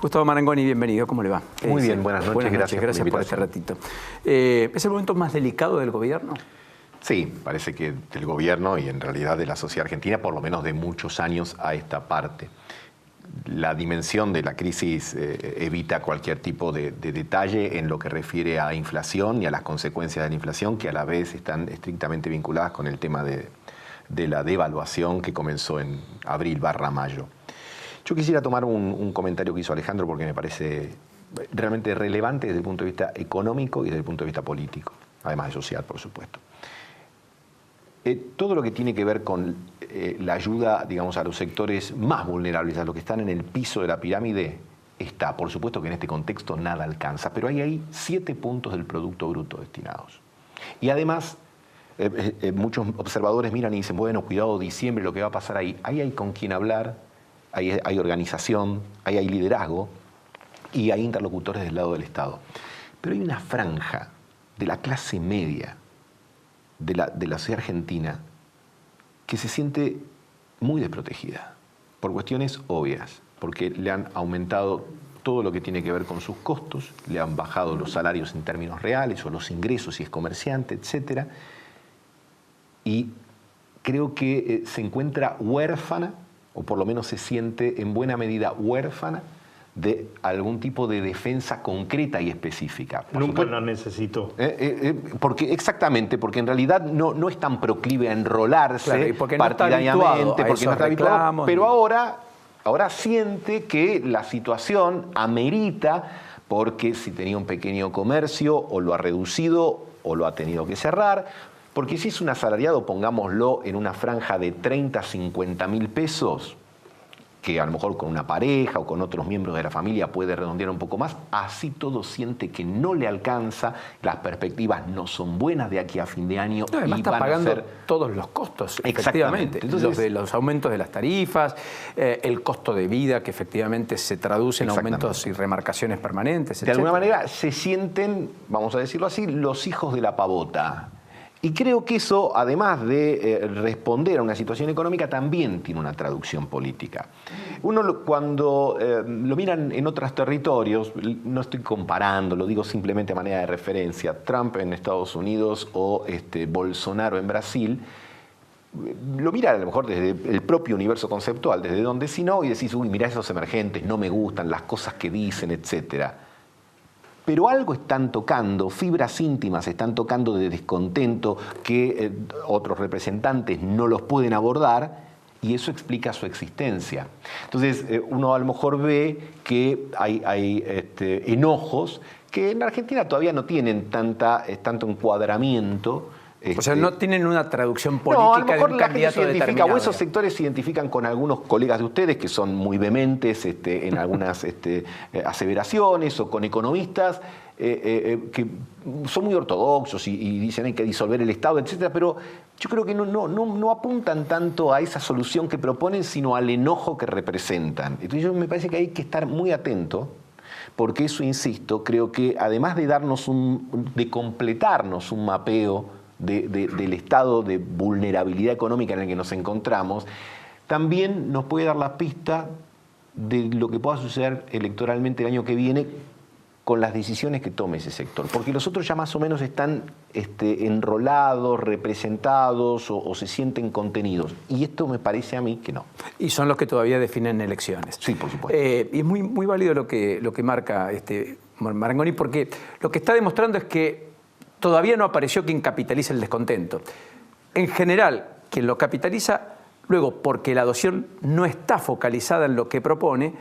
Gustavo Marangoni, bienvenido. ¿Cómo le va? Muy bien, buenas noches. Gracias por este ratito. ¿Es el momento más delicado del gobierno? Sí, parece que del gobierno y en realidad de la sociedad argentina, por lo menos de muchos años a esta parte. La dimensión de la crisis evita cualquier tipo de detalle en lo que refiere a inflación y a las consecuencias de la inflación, que a la vez están estrictamente vinculadas con el tema de la devaluación que comenzó en abril/mayo. Yo quisiera tomar un comentario que hizo Alejandro porque me parece realmente relevante desde el punto de vista económico y desde el punto de vista político, además de social, por supuesto. Todo lo que tiene que ver con la ayuda, digamos, a los sectores más vulnerables, a los que están en el piso de la pirámide, está. Por supuesto que en este contexto nada alcanza, pero hay ahí 7 puntos del Producto Bruto destinados. Y además, muchos observadores miran y dicen, bueno, cuidado, diciembre, lo que va a pasar ahí. Ahí hay con quién hablar, ahí hay organización, ahí hay liderazgo y hay interlocutores del lado del Estado. Pero hay una franja de la clase media de la sociedad argentina que se siente muy desprotegida por cuestiones obvias, porque le han aumentado todo lo que tiene que ver con sus costos, le han bajado los salarios en términos reales o los ingresos si es comerciante, etc. Y creo que se encuentra huérfana, o por lo menos se siente en buena medida huérfana, de algún tipo de defensa concreta y específica. Nunca la necesitó. Exactamente, porque en realidad no es tan proclive a enrolarse, claro, y porque partidariamente, porque no está habituado, pero reclamos, ahora siente que la situación amerita, porque si tenía un pequeño comercio, o lo ha reducido, o lo ha tenido que cerrar, porque si es un asalariado, pongámoslo en una franja de 30 a 50 mil pesos, que a lo mejor con una pareja o con otros miembros de la familia puede redondear un poco más, así todo siente que no le alcanza, las perspectivas no son buenas de aquí a fin de año. No, además y está van pagando a ser todos los costos, efectivamente. Entonces, los aumentos de las tarifas, el costo de vida que efectivamente se traduce en aumentos y remarcaciones permanentes, de alguna manera se sienten, vamos a decirlo así, los hijos de la pavota. Y creo que eso, además de responder a una situación económica, también tiene una traducción política. Uno cuando lo miran en otros territorios, no estoy comparando, lo digo simplemente a manera de referencia, Trump en Estados Unidos o Bolsonaro en Brasil, lo mira a lo mejor desde el propio universo conceptual, desde donde si no, y decís, uy, mirá esos emergentes, no me gustan, las cosas que dicen, etcétera. Pero algo están tocando, fibras íntimas están tocando de descontento que otros representantes no los pueden abordar y eso explica su existencia. Entonces uno a lo mejor ve que hay enojos que en Argentina todavía no tienen tanto encuadramiento. O sea, no tienen una traducción política de un candidato determinado. O esos sectores se identifican con algunos colegas de ustedes que son muy vehementes en algunas aseveraciones o con economistas que son muy ortodoxos y dicen hay que disolver el Estado, etcétera, pero yo creo que no apuntan tanto a esa solución que proponen, sino al enojo que representan. Entonces yo me parece que hay que estar muy atento, porque eso, insisto, creo que además de de completarnos un mapeo del estado de vulnerabilidad económica en el que nos encontramos, también nos puede dar la pista de lo que pueda suceder electoralmente el año que viene con las decisiones que tome ese sector. Porque los otros ya más o menos están enrolados, representados o se sienten contenidos. Y esto me parece a mí que no. Y son los que todavía definen elecciones. Sí, por supuesto. Y es muy válido lo que marca Marangoni, porque lo que está demostrando es que todavía no apareció quien capitalice el descontento. En general, quien lo capitaliza, luego, porque la adopción no está focalizada en lo que propone,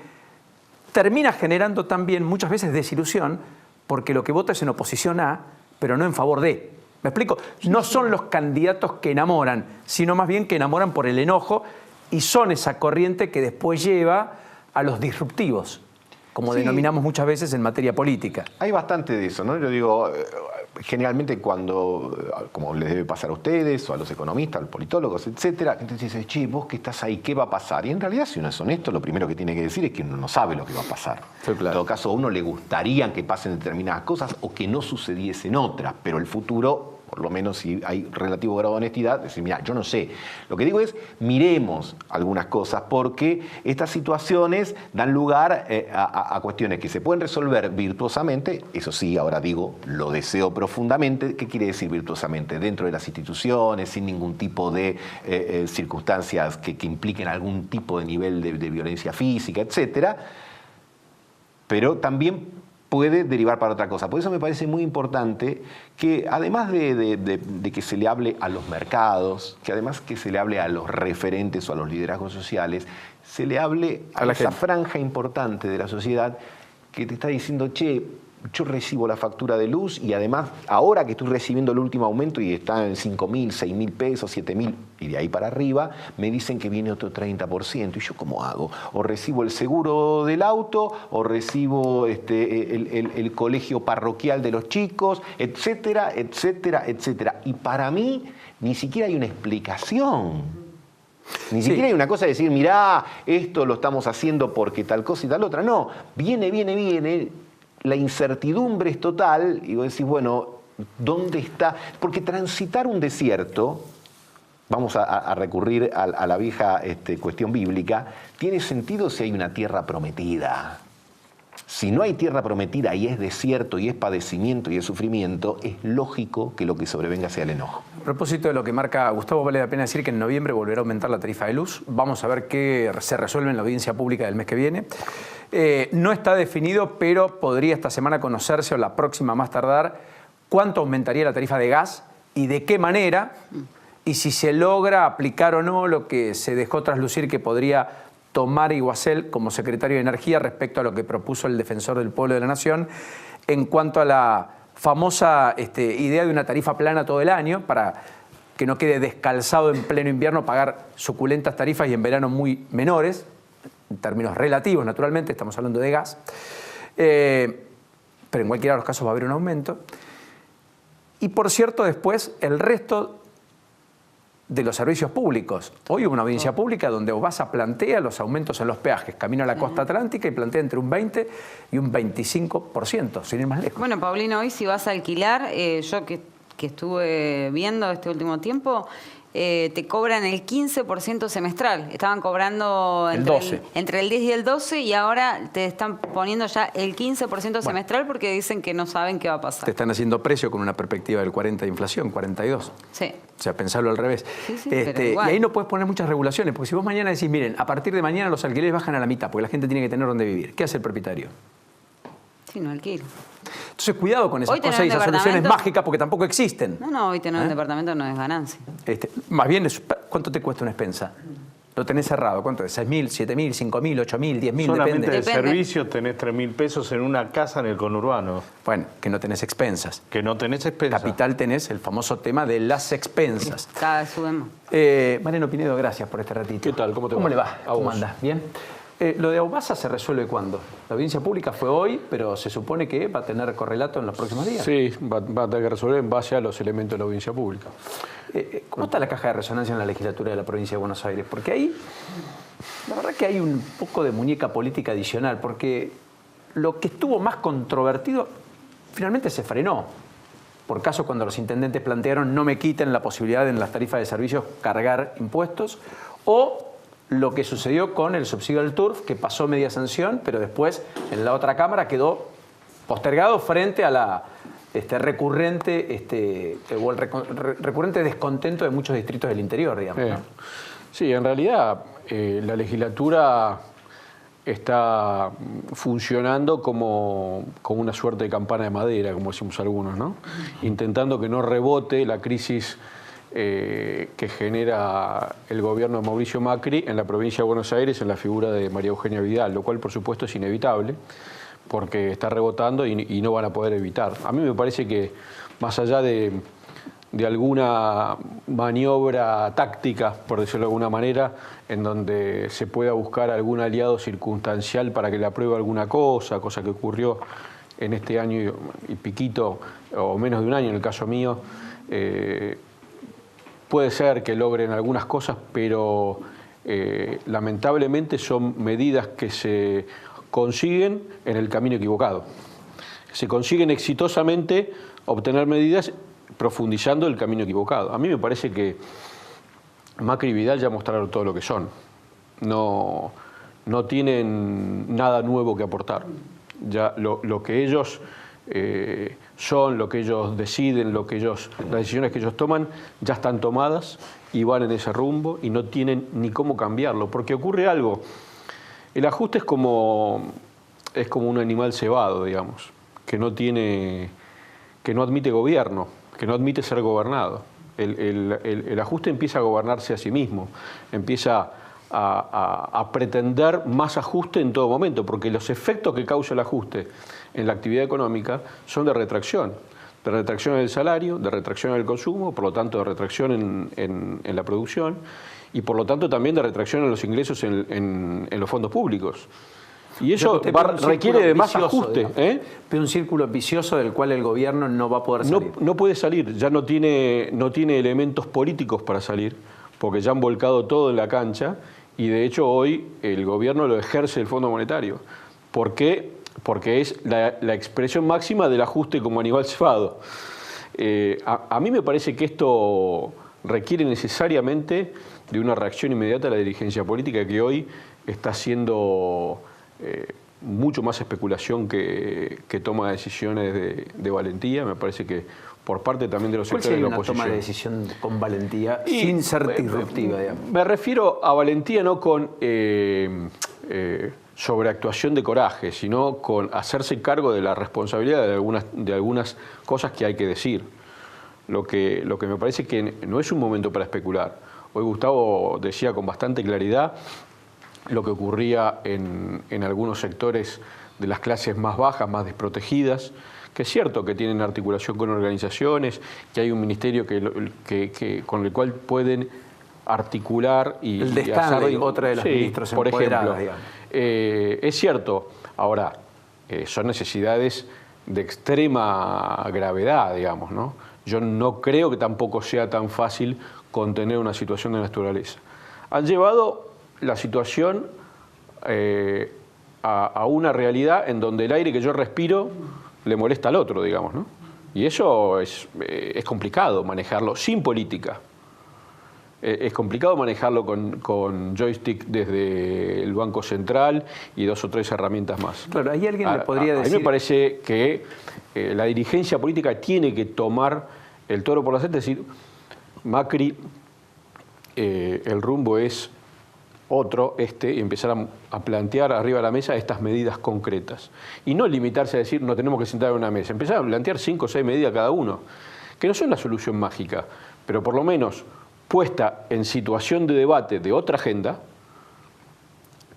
termina generando también muchas veces desilusión, porque lo que vota es en oposición a, pero no en favor de. ¿Me explico? No son los candidatos que enamoran, sino más bien que enamoran por el enojo y son esa corriente que después lleva a los disruptivos, como denominamos muchas veces en materia política. Hay bastante de eso, ¿no? Yo digo, generalmente cuando, como les debe pasar a ustedes, o a los economistas, a los politólogos, etcétera, entonces dices, che, vos que estás ahí, ¿qué va a pasar? Y en realidad, si uno es honesto, lo primero que tiene que decir es que uno no sabe lo que va a pasar. Sí, claro. En todo caso, a uno le gustaría que pasen determinadas cosas o que no sucediesen otras, pero el futuro por lo menos si hay relativo grado de honestidad, decir, mira, yo no sé. Lo que digo es, miremos algunas cosas, porque estas situaciones dan lugar a cuestiones que se pueden resolver virtuosamente. Eso sí, ahora digo, lo deseo profundamente. ¿Qué quiere decir virtuosamente? Dentro de las instituciones, sin ningún tipo de circunstancias que impliquen algún tipo de nivel de violencia física, etcétera. Pero también puede derivar para otra cosa. Por eso me parece muy importante que, además de que se le hable a los mercados, que además que se le hable a los referentes o a los liderazgos sociales, se le hable a esa franja importante de la sociedad que te está diciendo, che, yo recibo la factura de luz y además, ahora que estoy recibiendo el último aumento y está en 5.000, 6.000 pesos, 7.000 y de ahí para arriba, me dicen que viene otro 30%. ¿Y yo cómo hago? O recibo el seguro del auto, o recibo el colegio parroquial de los chicos, etcétera, etcétera, etcétera. Y para mí ni siquiera hay una explicación. Ni siquiera hay una cosa de decir, mirá, esto lo estamos haciendo porque tal cosa y tal otra. No, viene. La incertidumbre es total y vos decís, bueno, ¿dónde está? Porque transitar un desierto, vamos a recurrir a la vieja cuestión bíblica, tiene sentido si hay una tierra prometida. Si no hay tierra prometida y es desierto y es padecimiento y es sufrimiento, es lógico que lo que sobrevenga sea el enojo. A propósito de lo que marca Gustavo, vale la pena decir que en noviembre volverá a aumentar la tarifa de luz. Vamos a ver qué se resuelve en la audiencia pública del mes que viene. No está definido, pero podría esta semana conocerse, o la próxima más tardar, cuánto aumentaría la tarifa de gas y de qué manera, y si se logra aplicar o no lo que se dejó traslucir que podría tomar Iguacel como secretario de Energía respecto a lo que propuso el Defensor del Pueblo de la Nación en cuanto a la famosa idea de una tarifa plana todo el año para que no quede descalzado en pleno invierno pagar suculentas tarifas y en verano muy menores, en términos relativos naturalmente, estamos hablando de gas, pero en cualquiera de los casos va a haber un aumento. Y por cierto, después el resto de los servicios públicos. Hoy hubo una audiencia pública donde Obasa plantea los aumentos en los peajes camino a la costa atlántica y plantea entre un 20 y un 25%, sin ir más lejos. Bueno, Paulino, hoy si vas a alquilar, yo que estuve viendo este último tiempo, te cobran el 15% semestral. Estaban cobrando entre el 10 y el 12 y ahora te están poniendo ya el 15% semestral porque dicen que no saben qué va a pasar. Te están haciendo precio con una perspectiva del 40 de inflación, 42. Sí. O sea, pensarlo al revés. Sí, y ahí no puedes poner muchas regulaciones, porque si vos mañana decís, miren, a partir de mañana los alquileres bajan a la mitad, porque la gente tiene que tener donde vivir. ¿Qué hace el propietario? Sí, no alquilo. Entonces, cuidado con esas cosas y esas soluciones mágicas porque tampoco existen. No, hoy tener un departamento no es ganancia. Más bien, ¿cuánto te cuesta una expensa? Lo tenés cerrado. ¿Cuánto es? ¿6.000, 7.000, 5.000, 8.000, 10.000? Solamente depende. de servicio tenés 3.000 pesos en una casa en el conurbano. Bueno, que no tenés expensas. Que no tenés expensas. Capital tenés el famoso tema de las expensas. Cada vez subimos. Mariano Pinedo, gracias por este ratito. ¿Qué tal? ¿Cómo te va? ¿Cómo le va? ¿Cómo andás? ¿Bien? Lo de Aubasa se resuelve ¿cuándo? La audiencia pública fue hoy, pero se supone que va a tener correlato en los próximos días. Sí, va a tener que resolver en base a los elementos de la audiencia pública. ¿Cómo está la caja de resonancia en la legislatura de la provincia de Buenos Aires? Porque ahí, la verdad que hay un poco de muñeca política adicional, porque lo que estuvo más controvertido finalmente se frenó. Por caso, cuando los intendentes plantearon no me quiten la posibilidad de en las tarifas de servicios cargar impuestos, o lo que sucedió con el subsidio al TURF, que pasó media sanción, pero después en la otra Cámara quedó postergado frente a la recurrente descontento de muchos distritos del interior, digamos. ¿No? Sí, en realidad la legislatura está funcionando como una suerte de campana de madera, como decimos algunos, ¿no? Intentando que no rebote la crisis que genera el gobierno de Mauricio Macri en la provincia de Buenos Aires en la figura de María Eugenia Vidal, lo cual por supuesto es inevitable porque está rebotando y no van a poder evitar. A mí me parece que más allá de alguna maniobra táctica, por decirlo de alguna manera, en donde se pueda buscar algún aliado circunstancial para que le apruebe alguna cosa que ocurrió en este año y piquito, o menos de un año en el caso mío, puede ser que logren algunas cosas, pero lamentablemente son medidas que se consiguen en el camino equivocado. Se consiguen exitosamente obtener medidas profundizando el camino equivocado. A mí me parece que Macri y Vidal ya mostraron todo lo que son. No tienen nada nuevo que aportar. Ya lo que ellos son, lo que ellos deciden, las decisiones que ellos toman ya están tomadas y van en ese rumbo y no tienen ni cómo cambiarlo, porque ocurre algo. El ajuste es como un animal cebado, digamos, que no admite gobierno, que no admite ser gobernado. El ajuste empieza a gobernarse a sí mismo, empieza a pretender más ajuste en todo momento, porque los efectos que causa el ajuste en la actividad económica son de retracción en el salario, de retracción en el consumo, por lo tanto de retracción en la producción y por lo tanto también de retracción en los ingresos en los fondos públicos. Y eso requiere de más ajuste. Pero un círculo vicioso del cual el gobierno no va a poder salir. No puede salir, ya no tiene elementos políticos para salir, porque ya han volcado todo en la cancha y de hecho hoy el gobierno lo ejerce el Fondo Monetario. ¿Por qué? Porque es la expresión máxima del ajuste como animal cebado. A mí me parece que esto requiere necesariamente de una reacción inmediata de la dirigencia política que hoy está haciendo mucho más especulación que toma de decisiones de valentía. Me parece que por parte también de los sectores de la oposición. ¿Cuál sería una toma de decisión con valentía sin ser disruptiva, digamos? Me refiero a valentía no con sobreactuación de coraje, sino con hacerse cargo de la responsabilidad de algunas cosas que hay que decir. Lo que me parece que no es un momento para especular. Hoy Gustavo decía con bastante claridad lo que ocurría en algunos sectores de las clases más bajas, más desprotegidas, que es cierto que tienen articulación con organizaciones, que hay un ministerio con el cual pueden articular y el de Stanley, otra de las ministros por ejemplo, digamos. Es cierto. Ahora, son necesidades de extrema gravedad, digamos, ¿no? Yo no creo que tampoco sea tan fácil contener una situación de naturaleza. Han llevado la situación a una realidad en donde el aire que yo respiro le molesta al otro, digamos, ¿no? Y eso es complicado manejarlo sin política. Es complicado manejarlo con joystick desde el Banco Central y 2 o 3 herramientas más. Claro, ahí alguien le podría decir... A mí me parece que la dirigencia política tiene que tomar el toro por las astas, es decir, Macri, el rumbo es otro, y empezar a plantear arriba de la mesa estas medidas concretas. Y no limitarse a decir, no tenemos que sentar en una mesa. Empezar a plantear 5 o 6 medidas cada uno, que no son la solución mágica, pero por lo menos puesta en situación de debate de otra agenda,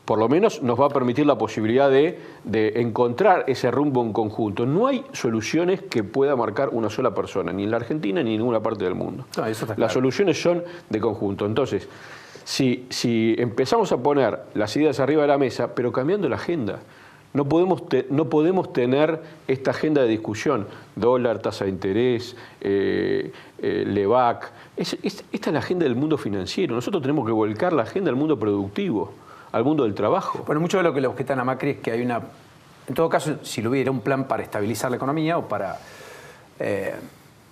por lo menos nos va a permitir la posibilidad de encontrar ese rumbo en conjunto. No hay soluciones que pueda marcar una sola persona, ni en la Argentina ni en ninguna parte del mundo. No, eso está claro. Las soluciones son de conjunto. Entonces, si empezamos a poner las ideas arriba de la mesa, pero cambiando la agenda, no podemos tener esta agenda de discusión, dólar, tasa de interés, LEVAC. Esta es la agenda del mundo financiero. Nosotros tenemos que volcar la agenda al mundo productivo, al mundo del trabajo. Bueno, mucho de lo que le objetan a Macri es que hay una... En todo caso, si lo hubiera un plan para estabilizar la economía o para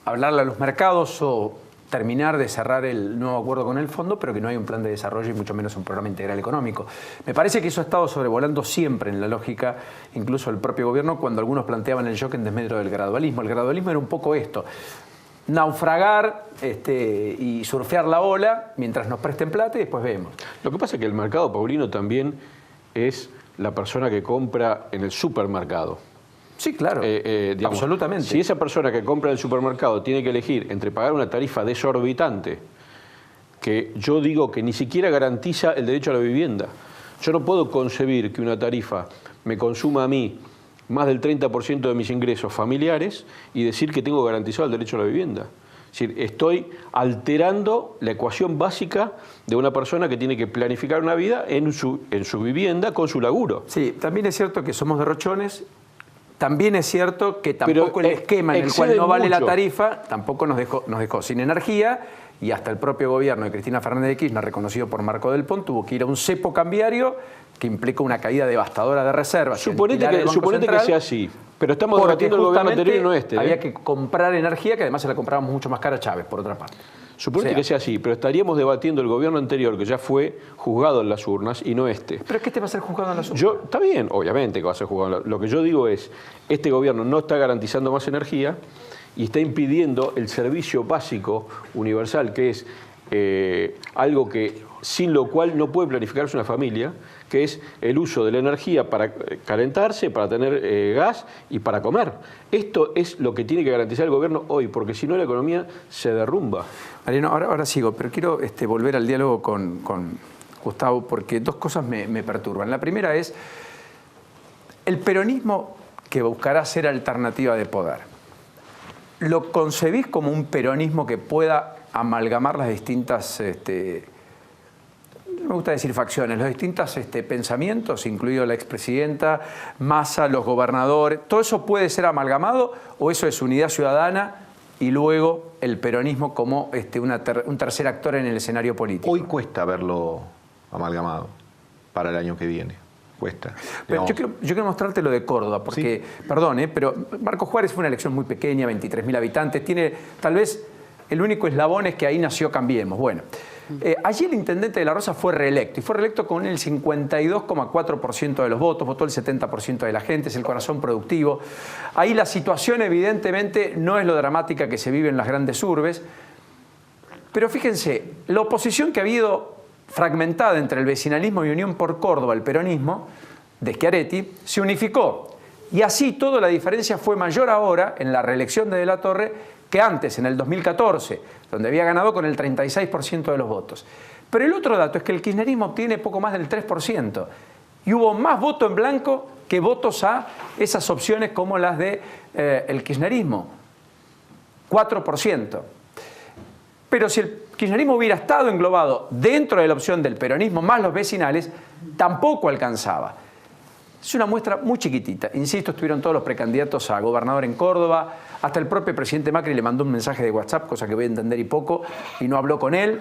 hablarle a los mercados o terminar de cerrar el nuevo acuerdo con el fondo, pero que no hay un plan de desarrollo y mucho menos un programa integral económico. Me parece que eso ha estado sobrevolando siempre en la lógica, incluso del propio gobierno, cuando algunos planteaban el shock en desmedro del gradualismo. El gradualismo era un poco esto: naufragar y surfear la ola mientras nos presten plata y después vemos. Lo que pasa es que el mercado, Paulino, también es la persona que compra en el supermercado. Sí, claro, digamos, absolutamente. Si esa persona que compra en el supermercado tiene que elegir entre pagar una tarifa desorbitante, que yo digo que ni siquiera garantiza el derecho a la vivienda. Yo no puedo concebir que una tarifa me consuma a mí más del 30% de mis ingresos familiares y decir que tengo garantizado el derecho a la vivienda. Es decir, estoy alterando la ecuación básica de una persona que tiene que planificar una vida en su vivienda con su laburo. Sí, también es cierto que somos derrochones. También es cierto que tampoco el esquema en el cual no vale la tarifa tampoco nos dejó sin energía, y hasta el propio gobierno de Cristina Fernández de Kirchner, reconocido por Marco Del Pont, tuvo que ir a un cepo cambiario que implica una caída devastadora de reservas. Suponete que sea así. Pero estamos porque debatiendo el gobierno justamente anterior y no este. había que comprar energía, que además se la comprábamos mucho más cara a Chávez, por otra parte. Suponete que sea así, pero estaríamos debatiendo el gobierno anterior, que ya fue juzgado en las urnas, y no este. ¿Pero es que este va a ser juzgado en las urnas? Está bien, obviamente que va a ser juzgado. Lo que yo digo es, este gobierno no está garantizando más energía y está impidiendo el servicio básico universal, que es algo que sin lo cual no puede planificarse una familia, que es el uso de la energía para calentarse, para tener gas y para comer. Esto es lo que tiene que garantizar el gobierno hoy, porque si no la economía se derrumba. Mariano, ahora sigo, pero quiero volver al diálogo con Gustavo, porque dos cosas me perturban. La primera es el peronismo que buscará ser alternativa de poder. ¿Lo concebís como un peronismo que pueda amalgamar las distintas, no me gusta decir facciones, los distintos pensamientos, incluido la expresidenta, Massa, los gobernadores? ¿Todo eso puede ser amalgamado o eso es unidad ciudadana y luego el peronismo como un tercer actor en el escenario político? Hoy cuesta verlo amalgamado para el año que viene. Cuesta. Pero yo quiero mostrarte lo de Córdoba, porque, sí, perdón, pero Marcos Juárez fue una elección muy pequeña, 23.000 habitantes, tiene tal vez el único eslabón es que ahí nació Cambiemos. Bueno, allí el intendente de La Rosa fue reelecto, y fue reelecto con el 52,4% de los votos, votó el 70% de la gente, es el corazón productivo. Ahí la situación evidentemente no es lo dramática que se vive en las grandes urbes, pero fíjense, la oposición que ha habido fragmentada entre el vecinalismo y Unión por Córdoba, el peronismo, de Schiaretti, se unificó. Y así toda la diferencia fue mayor ahora en la reelección de la Torre que antes, en el 2014, donde había ganado con el 36% de los votos. Pero el otro dato es que el kirchnerismo obtiene poco más del 3%. Y hubo más voto en blanco que votos a esas opciones como las de el kirchnerismo. 4%. Pero si el kirchnerismo hubiera estado englobado dentro de la opción del peronismo más los vecinales, tampoco alcanzaba. Es una muestra muy chiquitita. Insisto, estuvieron todos los precandidatos a gobernador en Córdoba, hasta el propio presidente Macri le mandó un mensaje de WhatsApp, cosa que voy a entender y poco, y no habló con él.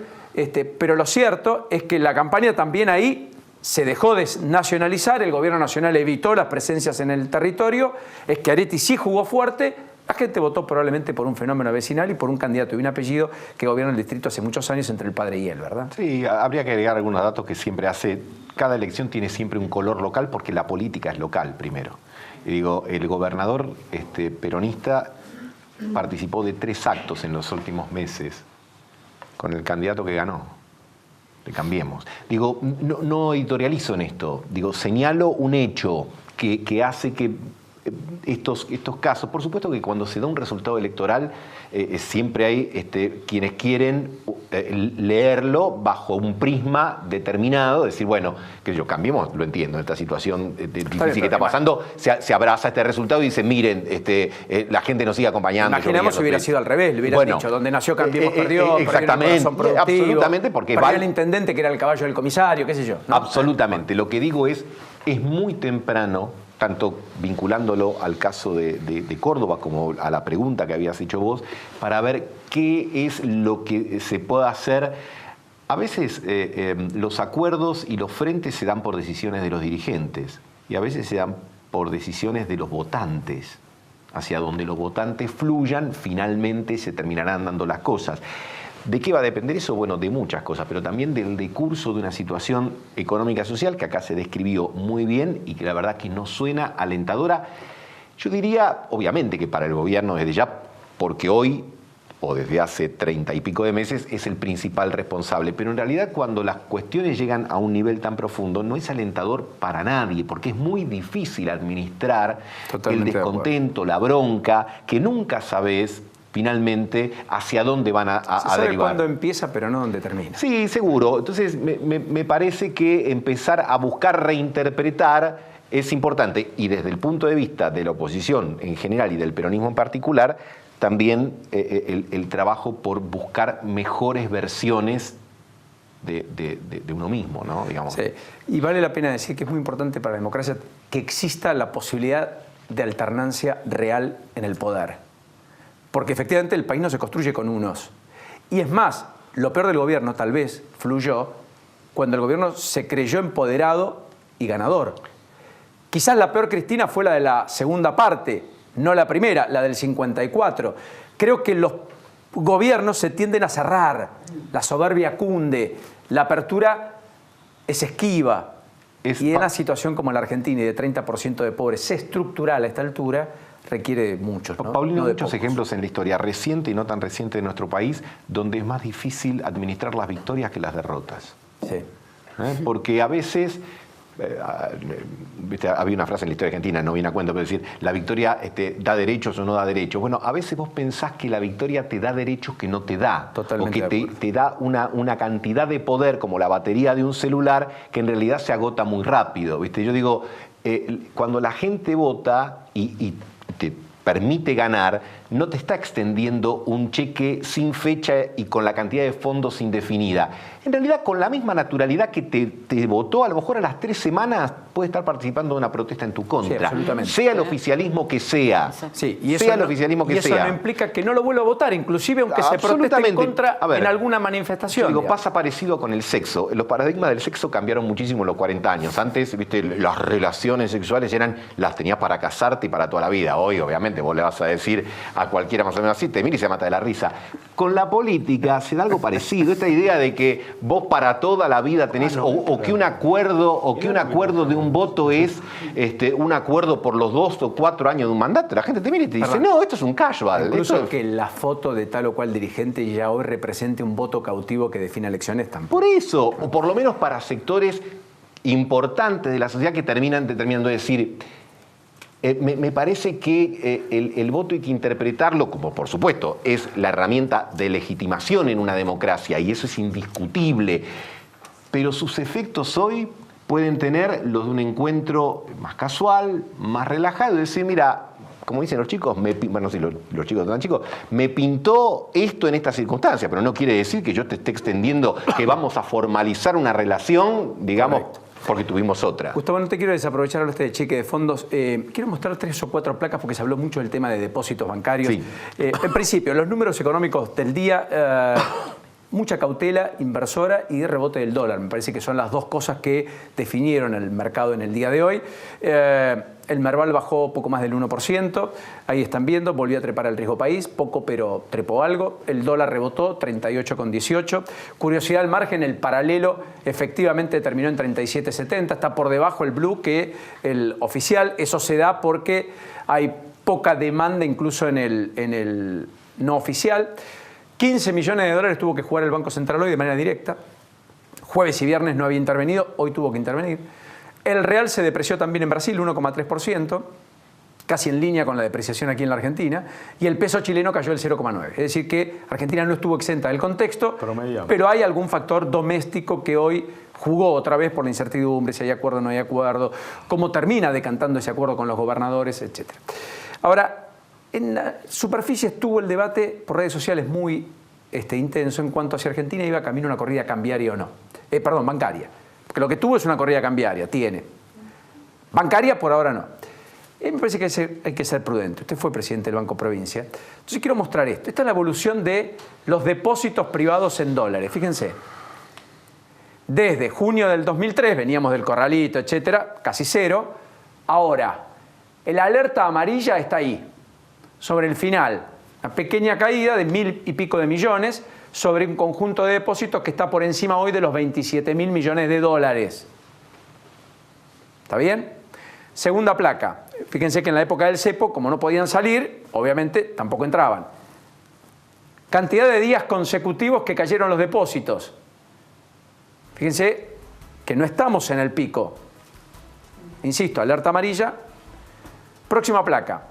Pero lo cierto es que la campaña también ahí se dejó de nacionalizar, el gobierno nacional evitó las presencias en el territorio, Schiaretti sí jugó fuerte. La gente votó probablemente por un fenómeno vecinal y por un candidato y un apellido que gobierna el distrito hace muchos años entre el padre y él, ¿verdad? Sí, habría que agregar algunos datos que siempre hace. Cada elección tiene siempre un color local porque la política es local primero. Y digo, el gobernador peronista participó de 3 actos en los últimos meses con el candidato que ganó. Le Cambiemos. Digo, no editorializo en esto. Digo, señalo un hecho que hace que estos casos, por supuesto que cuando se da un resultado electoral siempre hay quienes quieren leerlo bajo un prisma determinado, decir, bueno, que yo Cambiemos, lo entiendo, en esta situación difícil que está pasando, se abraza este resultado y dice, miren, la gente nos sigue acompañando. Imaginemos si hubiera sido al revés, le hubieran dicho, donde nació Cambiemos perdió, exactamente, absolutamente, porque el intendente que era el caballo del comisario, qué sé yo, ¿no? Absolutamente, lo que digo es muy temprano, tanto vinculándolo al caso de Córdoba como a la pregunta que habías hecho vos, para ver qué es lo que se puede hacer. A veces los acuerdos y los frentes se dan por decisiones de los dirigentes y a veces se dan por decisiones de los votantes. Hacia donde los votantes fluyan, finalmente se terminarán dando las cosas. ¿De qué va a depender eso? Bueno, de muchas cosas, pero también del decurso de una situación económica social que acá se describió muy bien y que la verdad que no suena alentadora. Yo diría, obviamente, que para el gobierno desde ya, porque hoy, o desde hace 30 y pico de meses, es el principal responsable. Pero en realidad cuando las cuestiones llegan a un nivel tan profundo, no es alentador para nadie, porque es muy difícil administrar el descontento, la bronca, que nunca sabes finalmente hacia dónde van a sabe derivar. Cuándo empieza, pero no dónde termina. Sí, seguro. Entonces me parece que empezar a buscar reinterpretar es importante. Y desde el punto de vista de la oposición en general y del peronismo en particular, también el trabajo por buscar mejores versiones de uno mismo, ¿no? Digamos. Sí. Y vale la pena decir que es muy importante para la democracia que exista la posibilidad de alternancia real en el poder. Porque efectivamente el país no se construye con unos. Y es más, lo peor del gobierno tal vez fluyó cuando el gobierno se creyó empoderado y ganador. Quizás la peor Cristina fue la de la segunda parte, no la primera, la del 54. Creo que los gobiernos se tienden a cerrar, la soberbia cunde, la apertura es esquiva. Y en una situación como la Argentina y de 30% de pobres estructural a esta altura, requiere muchos, ¿no? Paulino, no de muchos pocos. ejemplos en la historia reciente y no tan reciente de nuestro país, donde es más difícil administrar las victorias que las derrotas. Sí. Porque a veces, había una frase en la historia argentina, no viene a cuento, pero decir, la victoria da derechos o no da derechos. Bueno, a veces vos pensás que la victoria te da derechos que no te da. Totalmente o que te da una cantidad de poder, como la batería de un celular, que en realidad se agota muy rápido. ¿Viste? Yo digo, cuando la gente vota y te permite ganar, no te está extendiendo un cheque sin fecha y con la cantidad de fondos indefinida. En realidad, con la misma naturalidad que te votó, a lo mejor a las 3 semanas puede estar participando de una protesta en tu contra. Sí, absolutamente. Sea el oficialismo que sea. Sí, y eso sea el oficialismo que eso sea. no implica que no lo vuelva a votar, inclusive aunque se proteste en Absolutamente. contra A ver, en alguna manifestación. Digo, pasa parecido con el sexo. Los paradigmas del sexo cambiaron muchísimo en los 40 años. Antes, viste, las relaciones sexuales las tenías para casarte y para toda la vida. Hoy, obviamente, vos le vas a decir a cualquiera más o menos así, te mira y se mata de la risa. Con la política se da algo parecido. Esta idea de que vos para toda la vida tenés, o que un acuerdo de un voto es un acuerdo por los 2 o 4 años de un mandato. La gente te mira y te dice, no, esto es un casual. Incluso que la foto de tal o cual dirigente ya hoy represente un voto cautivo que define elecciones tampoco. Por eso, o por lo menos para sectores importantes de la sociedad que terminan determinando decir, me parece que el voto hay que interpretarlo como, por supuesto, es la herramienta de legitimación en una democracia y eso es indiscutible, pero sus efectos hoy pueden tener los de un encuentro más casual, más relajado, y decir, mira, como dicen los chicos, bueno, sí, los chicos tan chicos, me pintó esto en esta circunstancia, pero no quiere decir que yo te esté extendiendo, que vamos a formalizar una relación, digamos, correcto, porque tuvimos otra. Gustavo, no te quiero desaprovechar ahora de cheque de fondos. Quiero mostrar 3 o 4 placas porque se habló mucho del tema de depósitos bancarios. Sí. En principio, los números económicos del día, mucha cautela inversora y rebote del dólar. Me parece que son las dos cosas que definieron el mercado en el día de hoy. El Merval bajó poco más del 1%. Ahí están viendo, volvió a trepar el riesgo país, poco pero trepó algo. El dólar rebotó, 38,18. Curiosidad al margen, el paralelo efectivamente terminó en 37,70. Está por debajo el blue que el oficial. Eso se da porque hay poca demanda incluso en el no oficial. 15 millones de dólares tuvo que jugar el Banco Central hoy de manera directa. Jueves y viernes no había intervenido, hoy tuvo que intervenir. El real se depreció también en Brasil, 1,3%, casi en línea con la depreciación aquí en la Argentina. Y el peso chileno cayó el 0,9%. Es decir que Argentina no estuvo exenta del contexto, pero hay algún factor doméstico que hoy jugó otra vez por la incertidumbre, si hay acuerdo o no hay acuerdo, cómo termina decantando ese acuerdo con los gobernadores, etc. Ahora, en la superficie estuvo el debate por redes sociales muy intenso en cuanto a si Argentina iba camino a una corrida cambiaria o no. Bancaria. Porque lo que tuvo es una corrida cambiaria, tiene. Bancaria por ahora no. Me parece que hay que ser prudente. Usted fue presidente del Banco Provincia. Entonces quiero mostrar esto. Esta es la evolución de los depósitos privados en dólares. Fíjense. Desde junio del 2003, veníamos del corralito, etcétera, casi cero. Ahora, la alerta amarilla está ahí. Sobre el final, una pequeña caída de 1.000 y pico de millones sobre un conjunto de depósitos que está por encima hoy de los 27.000 millones de dólares. ¿Está bien? Segunda placa. Fíjense que en la época del cepo, como no podían salir, obviamente tampoco entraban. Cantidad de días consecutivos que cayeron los depósitos. Fíjense que no estamos en el pico. Insisto, alerta amarilla. Próxima placa.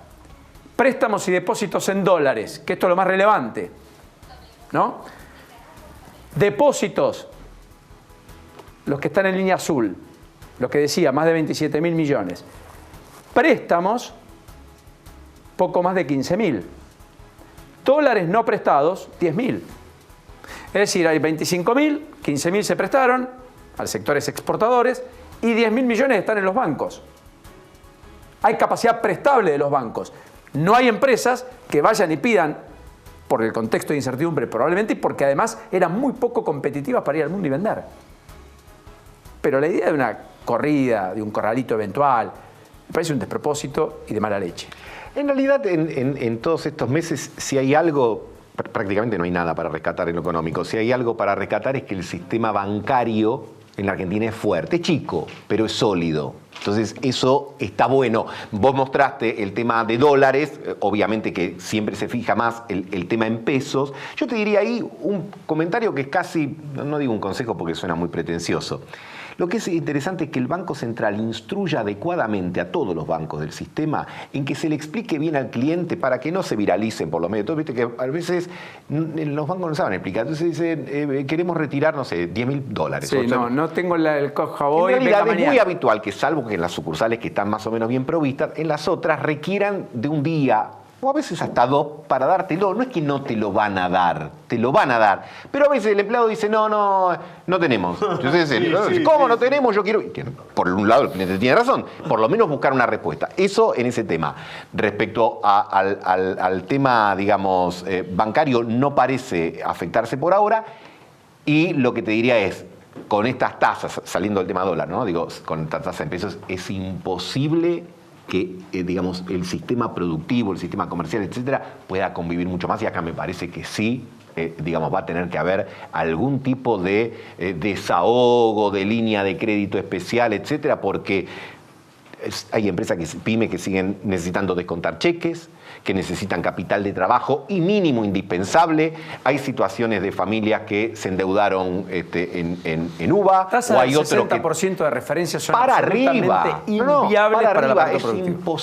Préstamos y depósitos en dólares, que esto es lo más relevante, ¿no? Depósitos, los que están en línea azul, los que decía, más de 27.000 millones. Préstamos, poco más de 15.000. Dólares no prestados, 10.000. Es decir, hay 25.000, 15.000 se prestaron al sectores exportadores y 10.000 millones están en los bancos. Hay capacidad prestable de los bancos. No hay empresas que vayan y pidan, por el contexto de incertidumbre probablemente, y porque además eran muy poco competitivas para ir al mundo y vender. Pero la idea de una corrida, de un corralito eventual, Me parece un despropósito y de mala leche. En realidad, en todos estos meses, si hay algo, prácticamente no hay nada para rescatar en lo económico, si hay algo para rescatar es que el sistema bancario en la Argentina es fuerte, es chico, pero es sólido. Entonces, eso está bueno. Vos mostraste el tema de dólares, obviamente que siempre se fija más el tema en pesos. Yo te diría ahí un comentario que es casi, no digo un consejo porque suena muy pretencioso. Lo que es interesante es que el Banco Central instruya adecuadamente a todos los bancos del sistema en que se le explique bien al cliente para que no se viralicen por los medios. Entonces, viste que a veces los bancos no saben explicar. Entonces dicen, queremos retirar, no sé, $10.000. Sí, o sea, no tengo el coja hoy. En realidad es muy habitual que, salvo que en las sucursales que están más o menos bien provistas, en las otras requieran de un día o a veces hasta 2 para dártelo. No es que no te lo van a dar, te lo van a dar. Pero a veces el empleado dice, no tenemos. Entonces, ¿cómo no tenemos? Yo quiero... Por un lado el cliente tiene razón, por lo menos buscar una respuesta. Eso en ese tema. Respecto al tema, digamos, bancario, no parece afectarse por ahora. Y lo que te diría es, con estas tasas, saliendo del tema dólar, ¿no? Digo, con esta tasa en pesos, es imposible que, digamos, el sistema productivo, el sistema comercial, etcétera, pueda convivir mucho más. Y acá me parece que sí, digamos, va a tener que haber algún tipo de desahogo, de línea de crédito especial, etcétera, porque hay empresas, pymes, que siguen necesitando descontar cheques, que necesitan capital de trabajo y mínimo indispensable. Hay situaciones de familias que se endeudaron en UVA. Tasa o hay del otros 60% de referencia son para absolutamente arriba, inviables para el aparato productivo.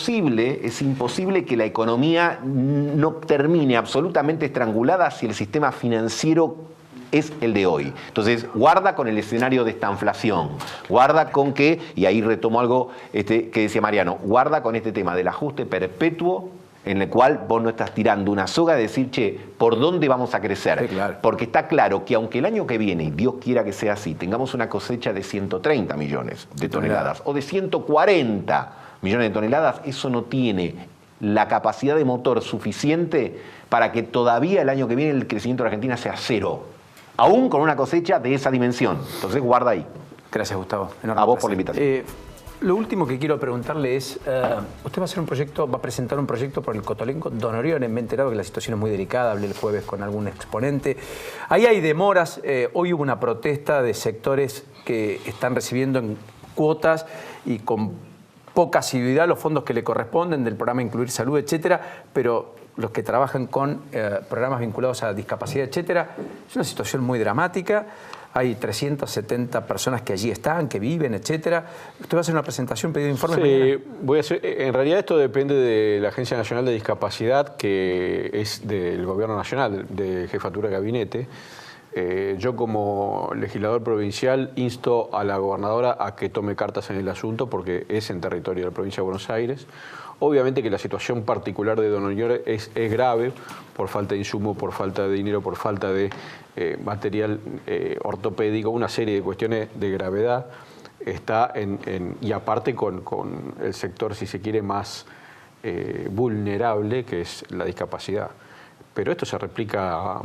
Es imposible que la economía no termine absolutamente estrangulada si el sistema financiero es el de hoy. Entonces, guarda con el escenario de esta inflación, guarda con que, y ahí retomo algo que decía Mariano, guarda con este tema del ajuste perpetuo, en el cual vos no estás tirando una soga de decir, che, ¿por dónde vamos a crecer? Sí, claro. Porque está claro que aunque el año que viene, y Dios quiera que sea así, tengamos una cosecha de 130 millones de toneladas o de 140 millones de toneladas, eso no tiene la capacidad de motor suficiente para que todavía el año que viene el crecimiento de la Argentina sea 0, aún con una cosecha de esa dimensión. Entonces, guarda ahí. Gracias, Gustavo. A vos por la invitación. Lo último que quiero preguntarle es, usted va a presentar un proyecto por el Cotolenco Don Orione. Me he enterado que la situación es muy delicada, hablé el jueves con algún exponente. Ahí hay demoras, hoy hubo una protesta de sectores que están recibiendo en cuotas y con poca asiduidad los fondos que le corresponden del programa Incluir Salud, etcétera, pero los que trabajan con programas vinculados a discapacidad, etcétera, es una situación muy dramática. Hay 370 personas que allí están, que viven, etcétera. Usted va a hacer una presentación, pedido informes. Sí, voy a hacer. En realidad esto depende de la Agencia Nacional de Discapacidad, que es del Gobierno Nacional, de Jefatura de Gabinete. Yo como legislador provincial insto a la gobernadora a que tome cartas en el asunto porque es en territorio de la provincia de Buenos Aires. Obviamente que la situación particular de Don Orione es grave por falta de insumo, por falta de dinero, por falta de material ortopédico, una serie de cuestiones de gravedad. Está y aparte con el sector, si se quiere, más vulnerable, que es la discapacidad. Pero esto se replica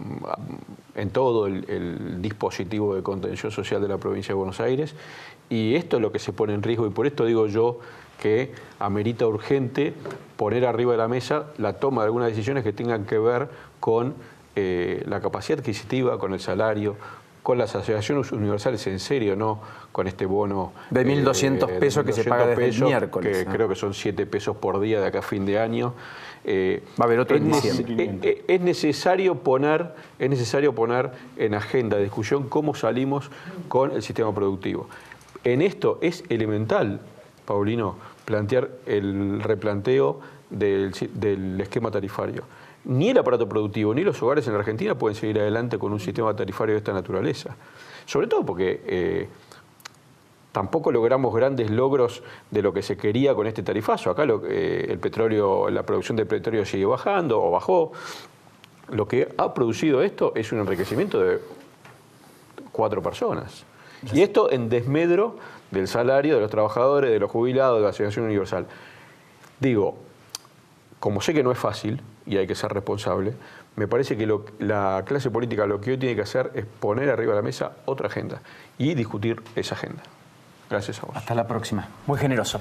en todo el dispositivo de contención social de la provincia de Buenos Aires y esto es lo que se pone en riesgo y por esto digo yo que amerita urgente poner arriba de la mesa la toma de algunas decisiones que tengan que ver con la capacidad adquisitiva, con el salario, con las asociaciones universales en serio, no con este bono de 1.200 pesos que se paga desde el miércoles. Que creo que son 7 pesos por día de acá a fin de año. Va a haber otro en diciembre. Es necesario poner en agenda de discusión cómo salimos con el sistema productivo. En esto es elemental, Paulino, plantear el replanteo del esquema tarifario. Ni el aparato productivo ni los hogares en la Argentina pueden seguir adelante con un sistema tarifario de esta naturaleza. Sobre todo porque tampoco logramos grandes logros de lo que se quería con este tarifazo. Acá el petróleo, la producción de petróleo sigue bajando o bajó. Lo que ha producido esto es un enriquecimiento de 4 personas. Y esto en desmedro del salario de los trabajadores, de los jubilados, de la Asociación Universal. Digo, como sé que no es fácil y hay que ser responsable, me parece que la clase política lo que hoy tiene que hacer es poner arriba de la mesa otra agenda y discutir esa agenda. Gracias a vos. Hasta la próxima. Muy generoso.